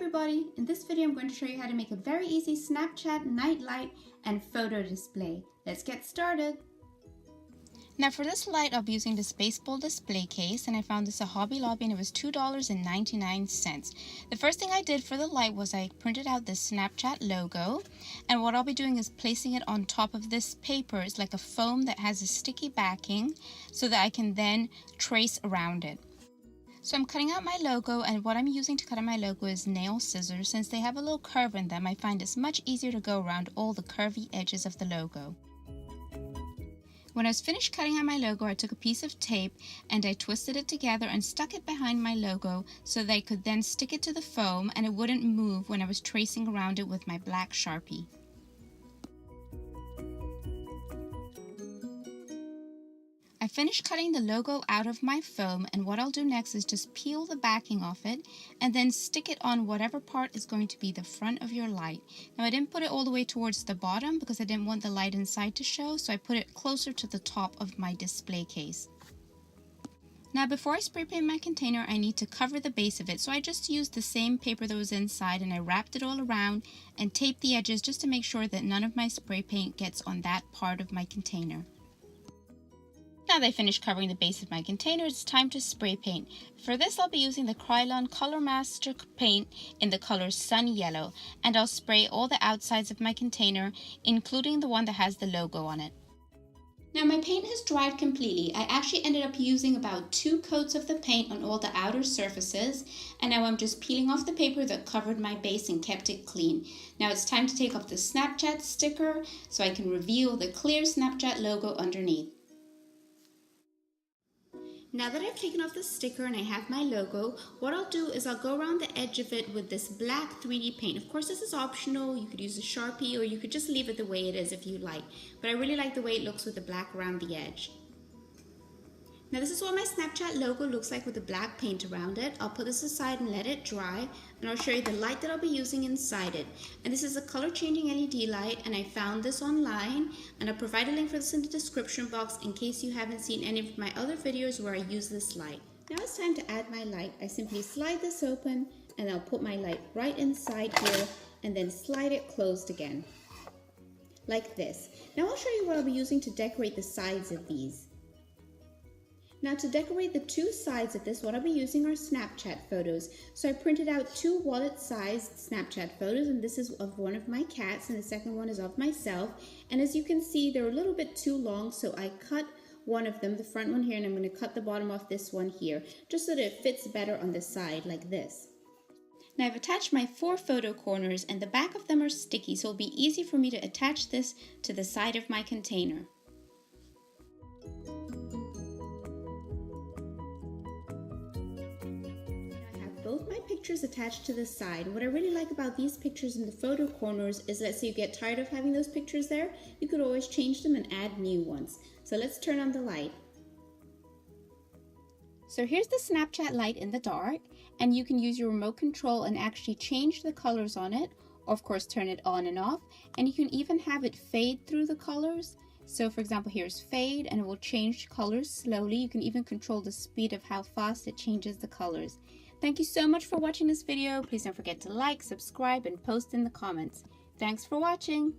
everybody! In this video I'm going to show you how to make a very easy Snapchat night light and photo display. Let's get started! Now for this light I'll be using this baseball display case, and I found this at Hobby Lobby and it was $2.99. The first thing I did for the light was I printed out this Snapchat logo, and what I'll be doing is placing it on top of this paper. It's like a foam that has a sticky backing so that I can then trace around it. So I'm cutting out my logo, and what I'm using to cut out my logo is nail scissors. Since they have a little curve in them, I find it's much easier to go around all the curvy edges of the logo. When I was finished cutting out my logo, I took a piece of tape and I twisted it together and stuck it behind my logo so that I could then stick it to the foam and it wouldn't move when I was tracing around it with my black Sharpie. I finished cutting the logo out of my foam, and what I'll do next is just peel the backing off it and then stick it on whatever part is going to be the front of your light. Now I didn't put it all the way towards the bottom because I didn't want the light inside to show, so I put it closer to the top of my display case. Now before I spray paint my container, I need to cover the base of it, so I just used the same paper that was inside and I wrapped it all around and taped the edges just to make sure that none of my spray paint gets on that part of my container. Now that I finished covering the base of my container, it's time to spray paint. For this I'll be using the Krylon Color Master paint in the color Sun Yellow, and I'll spray all the outsides of my container, including the one that has the logo on it. Now my paint has dried completely. I actually ended up using about 2 coats of the paint on all the outer surfaces, and now I'm just peeling off the paper that covered my base and kept it clean. Now it's time to take off the Snapchat sticker so I can reveal the clear Snapchat logo underneath. Now that I've taken off the sticker and I have my logo, what I'll do is I'll go around the edge of it with this black 3D paint. Of course, this is optional. You could use a Sharpie or you could just leave it the way it is if you like. But I really like the way it looks with the black around the edge. Now this is what my Snapchat logo looks like with the black paint around it. I'll put this aside and let it dry, and I'll show you the light that I'll be using inside it. And this is a color changing LED light, and I found this online, and I'll provide a link for this in the description box in case you haven't seen any of my other videos where I use this light. Now it's time to add my light. I simply slide this open and I'll put my light right inside here and then slide it closed again, like this. Now I'll show you what I'll be using to decorate the sides of these. Now to decorate the 2 sides of this, what I'll be using are Snapchat photos. So I printed out 2 wallet-sized Snapchat photos, and this is of one of my cats and the second one is of myself. And as you can see, they're a little bit too long, so I cut one of them, the front one here, and I'm going to cut the bottom off this one here, just so that it fits better on the side like this. Now I've attached my 4 photo corners, and the back of them are sticky, so it'll be easy for me to attach this to the side of my container. Both my pictures attached to the side. What I really like about these pictures in the photo corners is that say you get tired of having those pictures there, you could always change them and add new ones. So let's turn on the light. So here's the Snapchat light in the dark, and you can use your remote control and actually change the colors on it, or of course turn it on and off, and you can even have it fade through the colors. So for example, here's fade and it will change colors slowly. You can even control the speed of how fast it changes the colors. Thank you so much for watching this video. Please don't forget to like, subscribe, and post in the comments. Thanks for watching.